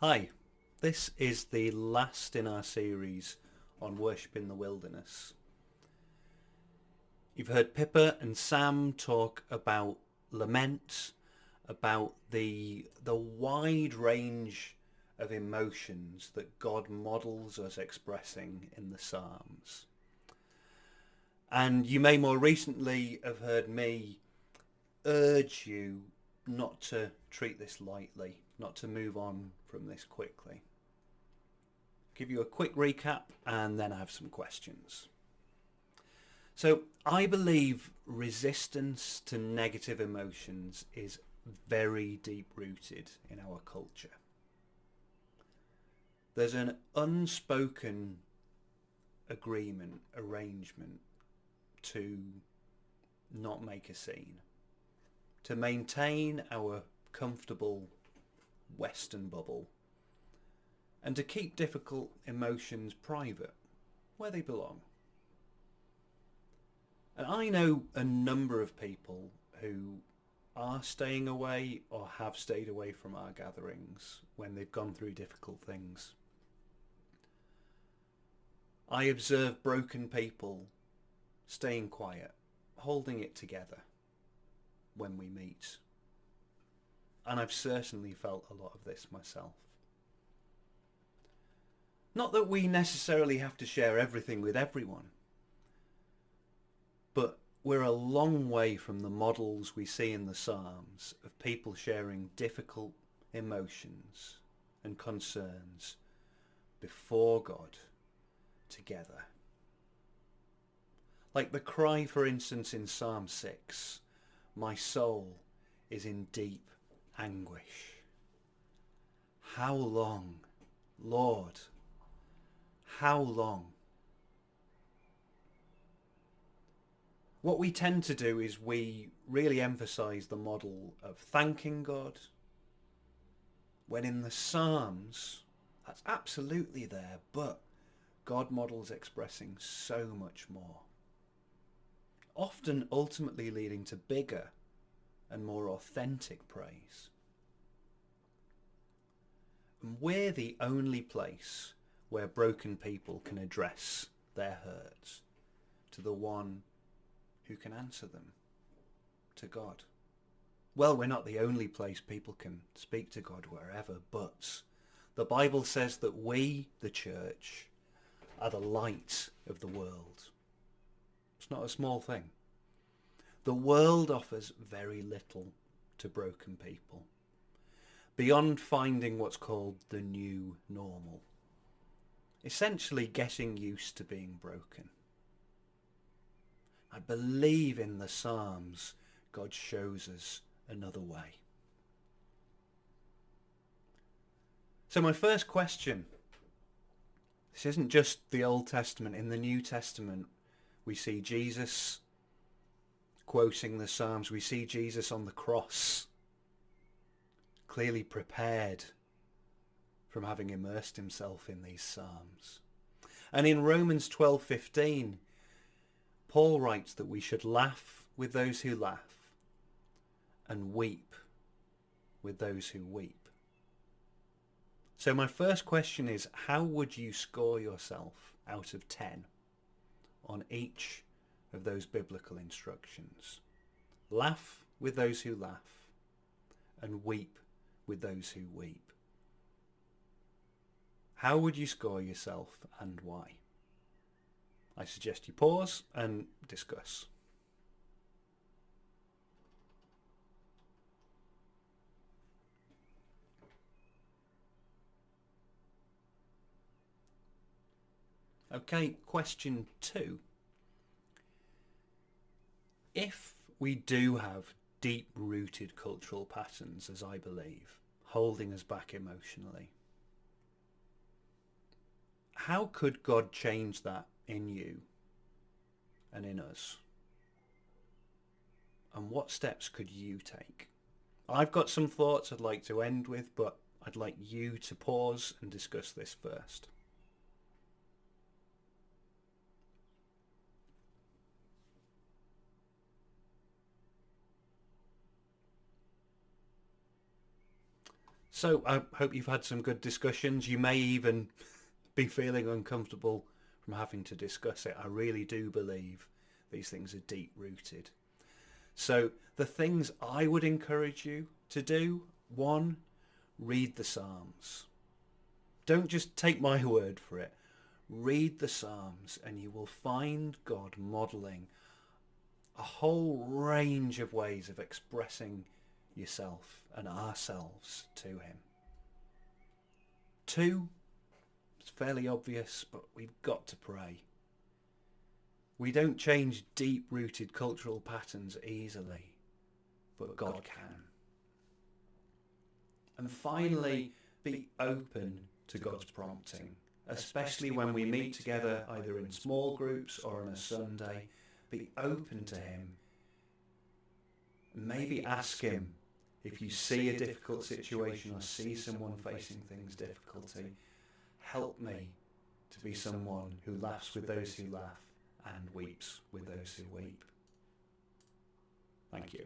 Hi, this is the last in our series on worship in the wilderness. You've heard Pippa and Sam talk about lament, about the wide range of emotions that God models us expressing in the Psalms. And you may more recently have heard me urge you not to treat this lightly, not to move on from this quickly. Give you a quick recap and then I have some questions. So I believe resistance to negative emotions is very deep rooted in our culture. There's an unspoken arrangement to not make a scene, to maintain our comfortable Western bubble, and to keep difficult emotions private, where they belong. And I know a number of people who are staying away or have stayed away from our gatherings when they've gone through difficult things. I observe broken people staying quiet, holding it together when we meet. And I've certainly felt a lot of this myself. Not that we necessarily have to share everything with everyone, but we're a long way from the models we see in the Psalms of people sharing difficult emotions and concerns before God together. Like the cry, for instance, in Psalm 6, "My soul is in deep anguish. How long, Lord? How long?" What we tend to do is we really emphasize the model of thanking God, when in the Psalms, that's absolutely there, but God models expressing so much more, often ultimately leading to bigger and more authentic praise. And we're the only place where broken people can address their hurts to the one who can answer them, to God. Well, we're not the only place people can speak to God wherever, but the Bible says that we, the church, are the light of the world. It's not a small thing. The world offers very little to broken people, beyond finding what's called the new normal. Essentially getting used to being broken. I believe in the Psalms, God shows us another way. So my first question, this isn't just the Old Testament. In the New Testament, we see Jesus quoting the Psalms. We see Jesus on the cross, clearly prepared from having immersed himself in these Psalms. And in Romans 12:15, Paul writes that we should laugh with those who laugh and weep with those who weep. So my first question is, how would you score yourself out of 10 on each of those biblical instructions? Laugh with those who laugh and weep with those who weep. How would you score yourself and why? I suggest you pause and discuss. Okay, question 2. If we do have deep-rooted cultural patterns, as I believe, holding us back emotionally, how could God change that in you and in us? And what steps could you take? I've got some thoughts I'd like to end with, but I'd like you to pause and discuss this first. So I hope you've had some good discussions. You may even be feeling uncomfortable from having to discuss it. I really do believe these things are deep rooted. So the things I would encourage you to do: one, read the Psalms. Don't just take my word for it. Read the Psalms and you will find God modelling a whole range of ways of expressing yourself and ourselves to him. Two, it's fairly obvious, but we've got to pray. We don't change deep-rooted cultural patterns easily, but God can. And finally, be open to God's prompting, especially when we meet together either in small groups or on a Sunday. Be open to him. Maybe ask him, if you see a difficult situation or see someone facing things difficulty, help me to be someone who laughs with those who laugh and weeps with those who weep. Thank you.